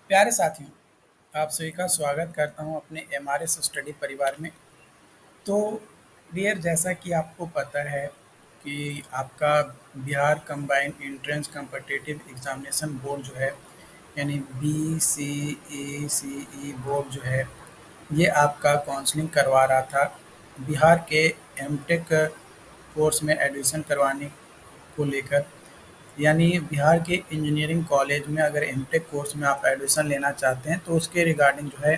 प्यारे साथियों, आप सभी का स्वागत करता हूं अपने एमआरएस स्टडी परिवार में। तो डियर, जैसा कि आपको पता है कि आपका Bihar combined entrance competitive examination board जो है, यानी BCECE बोर्ड जो है, ये आपका काउंसलिंग करवा रहा था बिहार के एमटेक कोर्स में एडमिशन करवाने को लेकर। यानी बिहार के इंजीनियरिंग कॉलेज में अगर एमटेक कोर्स में आप एडमिशन लेना चाहते हैं तो उसके रिगार्डिंग जो है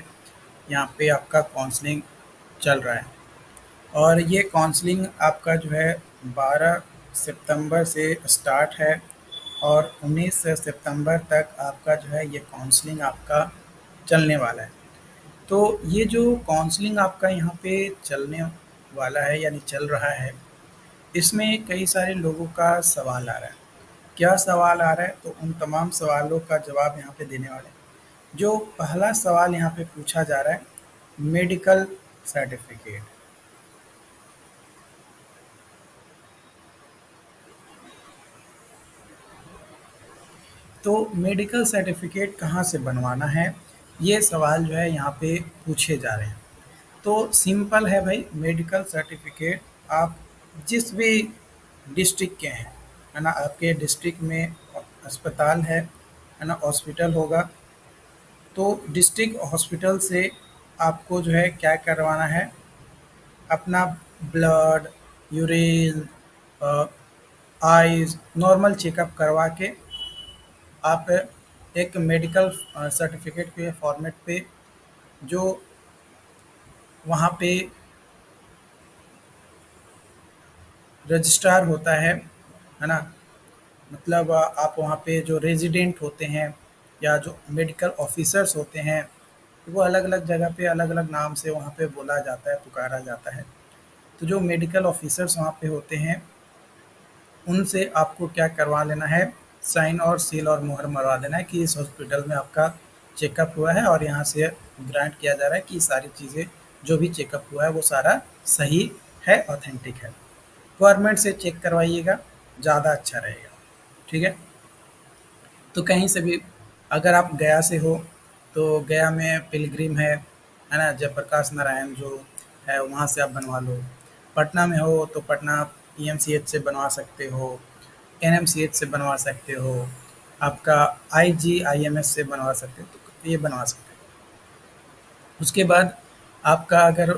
यहाँ पे आपका काउंसलिंग चल रहा है। और ये काउंसलिंग आपका जो है 12 सितंबर से स्टार्ट है और 19 सितंबर तक आपका जो है ये काउंसलिंग आपका चलने वाला है। तो ये जो काउंसलिंग आपका यहाँ पे चलने वाला है यानी चल रहा है, इसमें कई सारे लोगों का सवाल आ रहा है। क्या सवाल आ रहा है, तो उन तमाम सवालों का जवाब यहाँ पे देने वाले हैं। जो पहला सवाल यहाँ पे पूछा जा रहा है, मेडिकल सर्टिफिकेट। तो मेडिकल सर्टिफिकेट कहाँ से बनवाना है, ये सवाल जो है यहाँ पे पूछे जा रहे हैं। तो सिंपल है भाई, मेडिकल सर्टिफिकेट आप जिस भी डिस्ट्रिक्ट के हैं, है ना, आपके डिस्ट्रिक्ट में अस्पताल है ना, हॉस्पिटल होगा, तो डिस्ट्रिक्ट हॉस्पिटल से आपको जो है क्या करवाना है, अपना blood, urine, eyes normal checkup करवा के आप एक मेडिकल सर्टिफिकेट के फॉर्मेट पे जो वहाँ पे रजिस्ट्रार होता है ना, मतलब आप वहाँ पे जो रेजिडेंट होते हैं या जो मेडिकल ऑफिसर्स होते हैं, वो अलग अलग जगह पे अलग अलग नाम से वहाँ पे बोला जाता है, पुकारा जाता है। तो जो मेडिकल ऑफिसर्स वहाँ पे होते हैं, उनसे आपको क्या करवा लेना है, साइन और सील और मुहर मरवा देना है कि इस हॉस्पिटल में आपका चेकअप हुआ है और यहाँ से ग्रांट किया जा रहा है कि सारी चीज़ें जो भी चेकअप हुआ है वो सारा सही है, ऑथेंटिक है। गवर्नमेंट से चेक करवाइएगा, ज़्यादा अच्छा रहेगा। ठीक है। तो कहीं से भी अगर आप गया से हो तो गया में पिलग्रिम है ना, जयप्रकाश नारायण जो है, वहाँ से आप बनवा लो। पटना में हो तो पटना PMCH से बनवा सकते हो, NMCH से बनवा सकते हो, आपका IGIMS से बनवा सकते हो, तो ये बनवा सकते हो। उसके बाद आपका अगर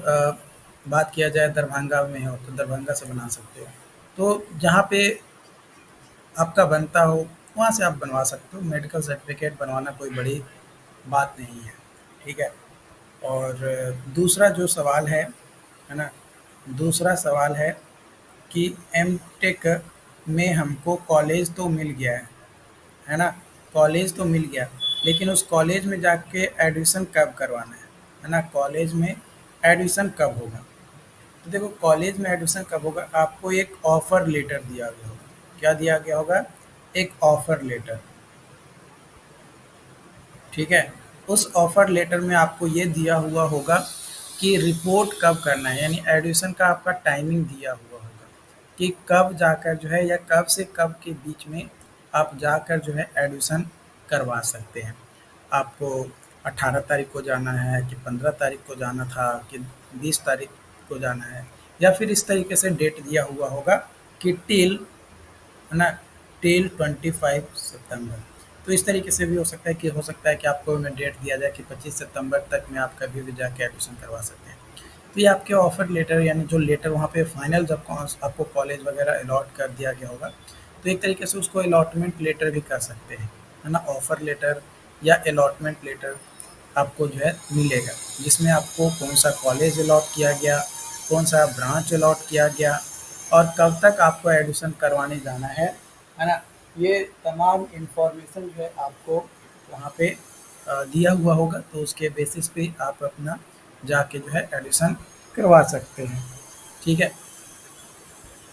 बात किया जाए दरभंगा में हो तो दरभंगा से बना सकते हो। तो जहाँ पे आपका बनता हो वहाँ से आप बनवा सकते हो। मेडिकल सर्टिफिकेट बनवाना कोई बड़ी बात नहीं है। ठीक है। और दूसरा जो सवाल है ना, दूसरा सवाल है कि एमटेक में हमको कॉलेज तो मिल गया है ना, कॉलेज तो मिल गया, लेकिन उस कॉलेज में जाके एडमिशन कब करवाना है ना, कॉलेज में एडमिशन कब होगा। तो देखो, कॉलेज में एडमिशन कब होगा, आपको एक ऑफर लेटर दिया गया होगा। क्या दिया गया होगा, एक ऑफर लेटर। ठीक है। उस ऑफर लेटर में आपको ये दिया हुआ होगा कि रिपोर्ट कब करना है, यानी एडमिशन का आपका टाइमिंग दिया हुआ होगा कि कब जाकर जो है या कब से कब के बीच में आप जाकर जो है एडमिशन करवा सकते हैं। आपको 18 तारीख को जाना है कि 15 तारीख को जाना था कि 20 तारीख को जाना है, या फिर इस तरीके से डेट दिया हुआ होगा कि टिल, है ना, टिल 25 सितंबर। तो इस तरीके से भी हो सकता है कि आपको में डेट दिया जाए कि 25 सितंबर तक में आप कभी भी जाके एडमिशन करवा सकते हैं। तो ये आपके ऑफर लेटर, यानी जो लेटर वहाँ पे फाइनल जब आपको कॉलेज वगैरह अलॉट कर दिया गया होगा, तो एक तरीके से उसको अलॉटमेंट लेटर भी कर सकते हैं, है ना। ऑफर लेटर या अलॉटमेंट लेटर आपको जो है मिलेगा, जिसमें आपको कौन सा कॉलेज अलॉट किया गया, कौन सा ब्रांच अलॉट किया गया और कब तक आपको एडमिशन करवाने जाना है ना। ये तमाम इन्फॉर्मेशन जो है आपको वहाँ पे दिया हुआ होगा, तो उसके बेसिस पे आप अपना जाके जो है एडमिशन करवा सकते हैं। ठीक है।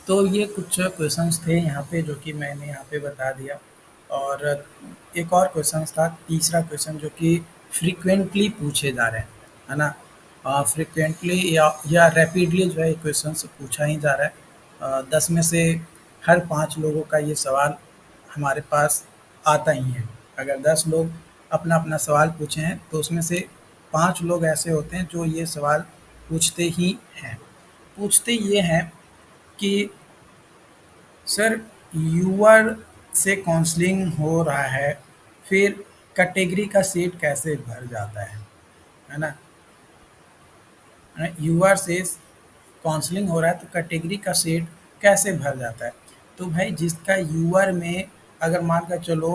तो ये कुछ क्वेश्चंस थे यहाँ पे जो कि मैंने यहाँ पे बता दिया। और एक और क्वेश्चंस था, तीसरा क्वेश्चन जो कि फ्रीक्वेंटली पूछे जा रहे हैं, है ना। फ्रीक्वेंटली या रैपिडली जो है क्वेश्चन पूछा ही जा रहा है। 10 में से हर 5 लोगों का ये सवाल हमारे पास आता ही है। अगर 10 लोग अपना अपना सवाल पूछे हैं, तो उसमें से 5 लोग ऐसे होते हैं जो ये सवाल पूछते ही हैं। पूछते ये हैं कि सर, युवा से काउंसलिंग हो रहा है, फिर कैटेगरी का सीट कैसे भर जाता है ना? युवा से काउंसलिंग हो रहा है तो कैटेगरी का सीट कैसे भर जाता है? तो भाई जिसका यूआर में अगर मान कर चलो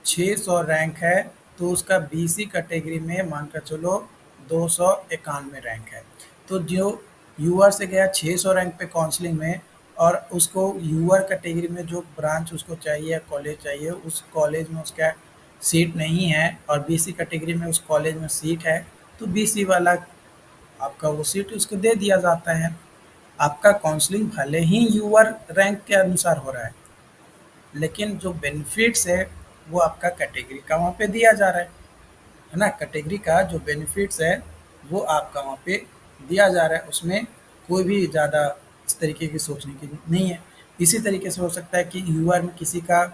600 रैंक है, तो उसका बीसी कैटेगरी में मान कर चलो 291 रैंक है। तो जो यूआर से गया 600 रैंक पे काउंसलिंग में, और उसको यूआर कैटेगरी में जो ब्रांच उसको चाहिए या कॉलेज चाहिए, उस कॉलेज में उसका सीट नहीं है और बीसी कैटेगरी में उस कॉलेज में सीट है, तो बीसी वाला आपका वो सीट उसको दे दिया जाता है। आपका काउंसलिंग भले ही यूआर रैंक के अनुसार हो रहा है, लेकिन जो बेनिफिट्स है वो आपका कैटेगरी का वहाँ पे दिया जा रहा है ना? कैटेगरी का जो बेनिफिट्स है वो आपका वहाँ पे दिया जा रहा है, उसमें कोई भी ज़्यादा इस तरीके की सोचने की नहीं है। इसी तरीके से हो सकता है कि यूआर में किसी का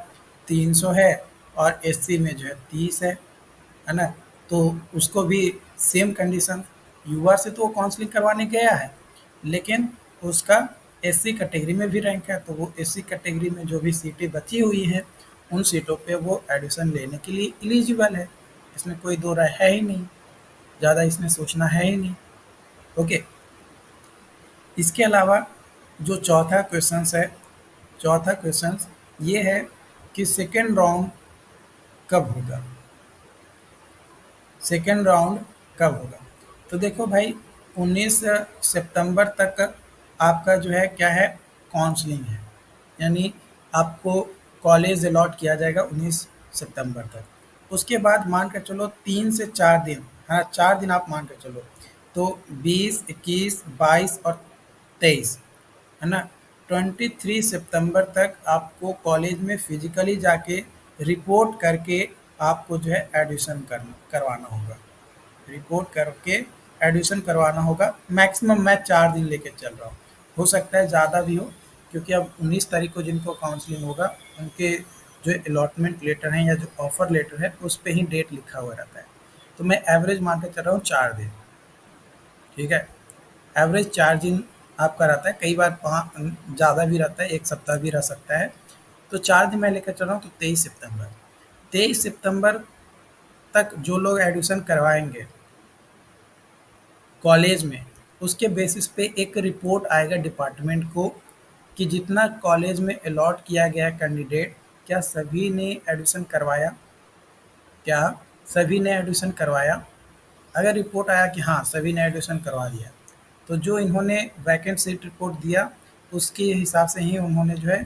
300 है और एससी में जो है 30 है ना? तो उसको भी सेम कंडीशन, युवा से तो वो काउंसलिंग करवाने गया है, लेकिन उसका एससी कैटेगरी में भी रैंक है, तो वो एससी कैटेगरी में जो भी सीटें बची हुई हैं, उन सीटों पे वो एडमिशन लेने के लिए एलिजिबल है। इसमें कोई दो राय है ही नहीं, ज़्यादा इसमें सोचना है ही नहीं। ओके। इसके अलावा जो चौथा क्वेश्चंस है, चौथा क्वेश्चंस ये है कि सेकेंड राउंड कब होगा? सेकेंड राउंड कब होगा? तो देखो भाई, 19 सितंबर तक आपका जो है क्या है, काउंसलिंग है। यानी आपको कॉलेज अलॉट किया जाएगा 19 सितंबर तक। उसके बाद मान कर चलो 3 से 4 दिन, हाँ 4 दिन आप मान कर चलो, तो 20, 21, 22 और 23, है ना? 23 सितंबर तक आपको कॉलेज में फिजिकली जाके रिपोर्ट करके आपको जो है एडमिशन करवाना होगा। रिपोर्ट करके एडमिशन करवाना होगा। मैक्सिमम मैं 4 दिन लेके चल रहा हूँ, हो सकता है ज़्यादा भी हो, क्योंकि अब 19 तारीख को जिनको काउंसलिंग होगा उनके जो अलॉटमेंट लेटर हैं या जो ऑफर लेटर है उस पर ही डेट लिखा हुआ रहता है। तो मैं एवरेज मान के चल रहा हूँ 4 दिन। ठीक है, एवरेज 4 दिन आपका रहता है, कई बार वहाँ ज़्यादा भी रहता है, 1 सप्ताह भी रह सकता है। तो 4 दिन मैं लेकर चल रहा हूँ, तो 23 सितंबर, 23 सितंबर तक जो लोग एडमिशन करवाएंगे कॉलेज में, उसके बेसिस पे एक रिपोर्ट आएगा डिपार्टमेंट को कि जितना कॉलेज में अलॉट किया गया कैंडिडेट, क्या सभी ने एडमिशन करवाया, क्या सभी ने एडमिशन करवाया। अगर रिपोर्ट आया कि हाँ सभी ने एडमिशन करवा दिया, तो जो इन्होंने वैकेंट सीट रिपोर्ट दिया उसके हिसाब से ही उन्होंने जो है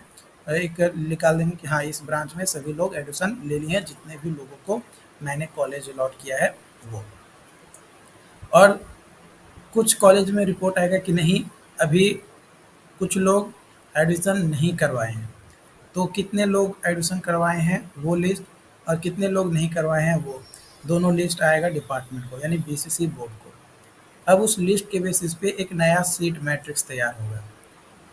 एक निकाल देंगे कि हाँ इस ब्रांच में सभी लोग एडमिशन ले लिए हैं, जितने भी लोगों को मैंने कॉलेज अलॉट किया है वो। और कुछ कॉलेज में रिपोर्ट आएगा कि नहीं, अभी कुछ लोग एडमिशन नहीं करवाए हैं, तो कितने लोग एडमिशन करवाए हैं वो लिस्ट, और कितने लोग नहीं करवाए हैं वो दोनों लिस्ट आएगा डिपार्टमेंट को, यानी बीसीसी बोर्ड को। अब उस लिस्ट के बेसिस पे एक नया सीट मैट्रिक्स तैयार होगा,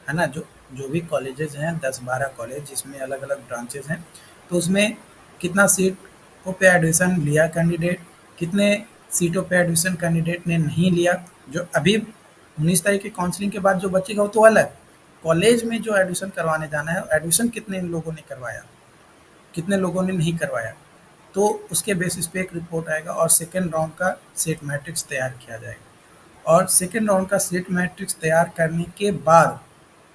है ना? जो जो भी कॉलेजेस हैं 10-12 कॉलेज जिसमें अलग अलग ब्रांचेज हैं, तो उसमें कितना सीटों पे एडमिशन लिया कैंडिडेट, कितने सीटों पे एडमिशन कैंडिडेट ने नहीं लिया। जो अभी 19 तारीख की काउंसलिंग के बाद जो बचेगा वो तो अलग, कॉलेज में जो एडमिशन करवाने जाना है एडमिशन कितने लोगों ने करवाया, कितने लोगों ने नहीं करवाया, तो उसके बेसिस पे एक रिपोर्ट आएगा और सेकेंड राउंड का सीट मैट्रिक्स तैयार किया जाएगा। और सेकेंड राउंड का सीट मैट्रिक्स तैयार करने के बाद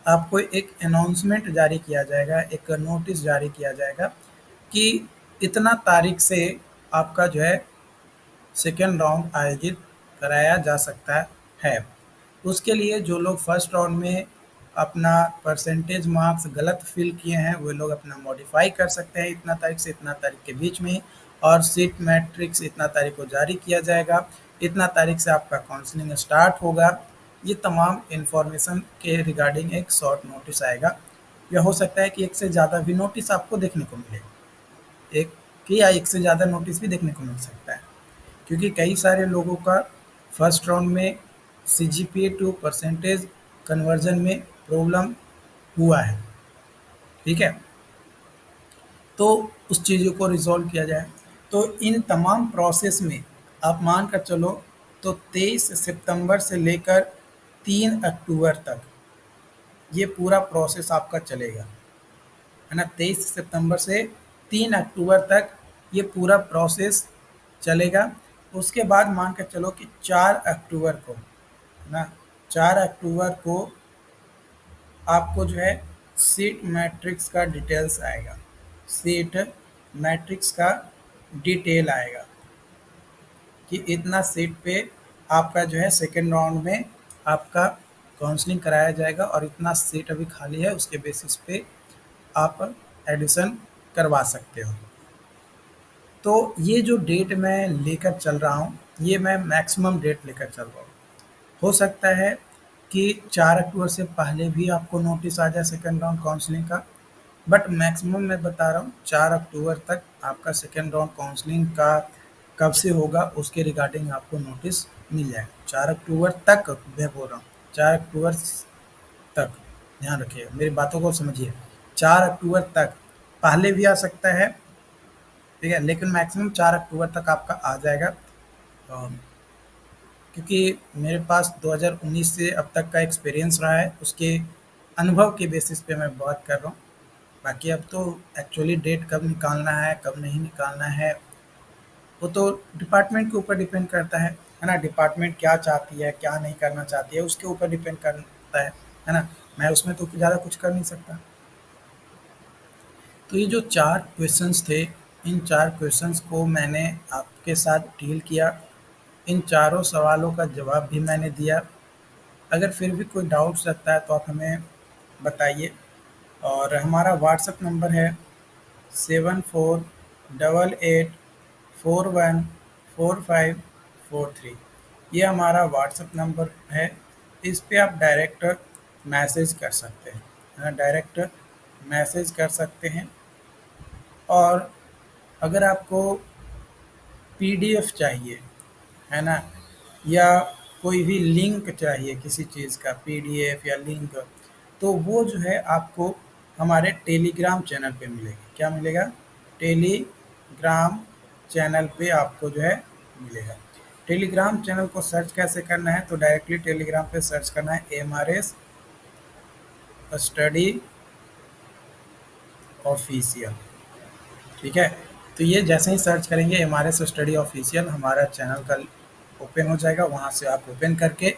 आपको एक अनाउंसमेंट जारी किया जाएगा, एक नोटिस जारी किया जाएगा कि इतना तारीख से आपका जो है सेकेंड राउंड आयोजित कराया जा सकता है। उसके लिए जो लोग फर्स्ट राउंड में अपना परसेंटेज मार्क्स गलत फिल किए हैं वो लोग अपना मॉडिफाई कर सकते हैं इतना तारीख से इतना तारीख के बीच में, और सीट मैट्रिक्स इतना तारीख को जारी किया जाएगा, इतना तारीख से आपका काउंसलिंग स्टार्ट होगा। ये तमाम इन्फॉर्मेशन के रिगार्डिंग एक शॉर्ट नोटिस आएगा, या हो सकता है कि एक से ज़्यादा भी नोटिस आपको देखने को मिले, एक कि या एक से ज़्यादा नोटिस भी देखने को मिल सकता है, क्योंकि कई सारे लोगों का फर्स्ट राउंड में सीजीपीए टू परसेंटेज कन्वर्जन में प्रॉब्लम हुआ है। ठीक है, तो उस चीज़ों को रिजॉल्व किया जाए। तो इन तमाम प्रोसेस में आप मान कर चलो तो 23 सितंबर से लेकर 3 अक्टूबर तक ये पूरा प्रोसेस आपका चलेगा, है ना? 23 सितंबर से 3 अक्टूबर तक ये पूरा प्रोसेस चलेगा। उसके बाद मान के चलो कि 4 अक्टूबर को, है ना? 4 अक्टूबर को आपको जो है सीट मैट्रिक्स का डिटेल्स आएगा। सीट मैट्रिक्स का डिटेल आएगा कि इतना सीट पे आपका जो है सेकेंड राउंड में आपका काउंसलिंग कराया जाएगा और इतना सीट अभी खाली है, उसके बेसिस पे आप एडिशन करवा सकते हो। तो ये जो डेट मैं लेकर चल रहा हूँ, ये मैं मैक्सिमम डेट लेकर चल रहा हूँ। हो सकता है कि 4 अक्टूबर से पहले भी आपको नोटिस आ जाए सेकेंड राउंड काउंसलिंग का, बट मैक्सिमम मैं बता रहा हूँ 4 अक्टूबर तक आपका सेकेंड राउंड काउंसलिंग का कब से होगा उसके रिगार्डिंग आपको नोटिस मिल जाएगा। 4 अक्टूबर तक मैं बोल रहा हूँ, 4 अक्टूबर तक, ध्यान रखिएगा, मेरी बातों को समझिए। 4 अक्टूबर तक, पहले भी आ सकता है, ठीक है, लेकिन मैक्सिमम 4 अक्टूबर तक आपका आ जाएगा। क्योंकि मेरे पास 2019 से अब तक का एक्सपीरियंस रहा है, उसके अनुभव के बेसिस पे मैं बात कर रहा हूँ। बाकी अब तो एक्चुअली डेट कब निकालना है, कब नहीं निकालना है, वो तो डिपार्टमेंट के ऊपर डिपेंड करता है ना? डिपार्टमेंट क्या चाहती है, क्या नहीं करना चाहती है, उसके ऊपर डिपेंड करता है ना? मैं उसमें तो ज़्यादा कुछ कर नहीं सकता। तो ये जो 4 क्वेश्चंस थे, इन 4 क्वेश्चंस को मैंने आपके साथ डील किया। इन चारों सवालों का जवाब भी मैंने दिया। अगर फिर भी कोई डाउट्स रहता है तो आप हमें बताइए। और हमारा व्हाट्सएप नंबर है 7488414543। ये हमारा व्हाट्सएप नंबर है। इस पे आप डायरेक्ट मैसेज कर सकते हैं, है ना? डायरेक्ट मैसेज कर सकते हैं। और अगर आपको पीडीएफ चाहिए, है ना? या कोई भी लिंक चाहिए किसी चीज़ का, पीडीएफ या लिंक, तो वो जो है आपको हमारे टेलीग्राम चैनल पे मिलेगी। क्या मिलेगा? टेलीग्राम चैनल पे आपको जो है मिलेगा। टेलीग्राम चैनल को सर्च कैसे करना है? तो डायरेक्टली टेलीग्राम पे सर्च करना है एमआरएस स्टडी ऑफिशियल, ठीक है? तो ये जैसे ही सर्च करेंगे एमआरएस स्टडी ऑफिशियल, हमारा चैनल का ओपन हो जाएगा। वहाँ से आप ओपन करके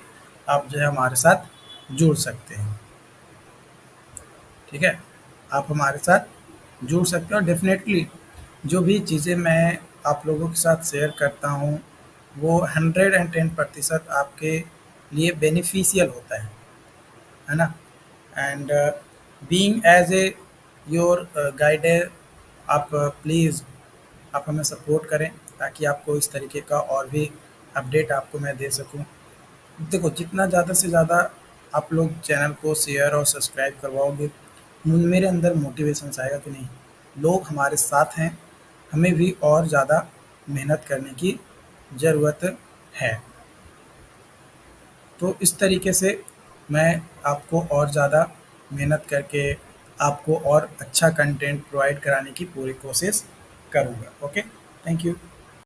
आप जो है हमारे साथ जुड़ सकते हैं, ठीक है? आप हमारे साथ जुड़ सकते हैं और डेफ़िनेटली जो भी चीज़ें मैं आप लोगों के साथ शेयर करता हूँ, वो 110% आपके लिए बेनिफिशियल होता है ना? And being as a your guider, आप प्लीज़ आप हमें सपोर्ट करें ताकि आपको इस तरीके का और भी अपडेट आपको मैं दे सकूं। देखो, जितना ज़्यादा से ज़्यादा आप लोग चैनल को शेयर और सब्सक्राइब करवाओगे, मेरे अंदर मोटिवेशंस आएगा कि नहीं, लोग हमारे साथ हैं, हमें भी और ज़्यादा मेहनत करने की ज़रूरत है। तो इस तरीके से मैं आपको और ज़्यादा मेहनत करके आपको और अच्छा कंटेंट प्रोवाइड कराने की पूरी कोशिश करूँगा। Okay, thank you.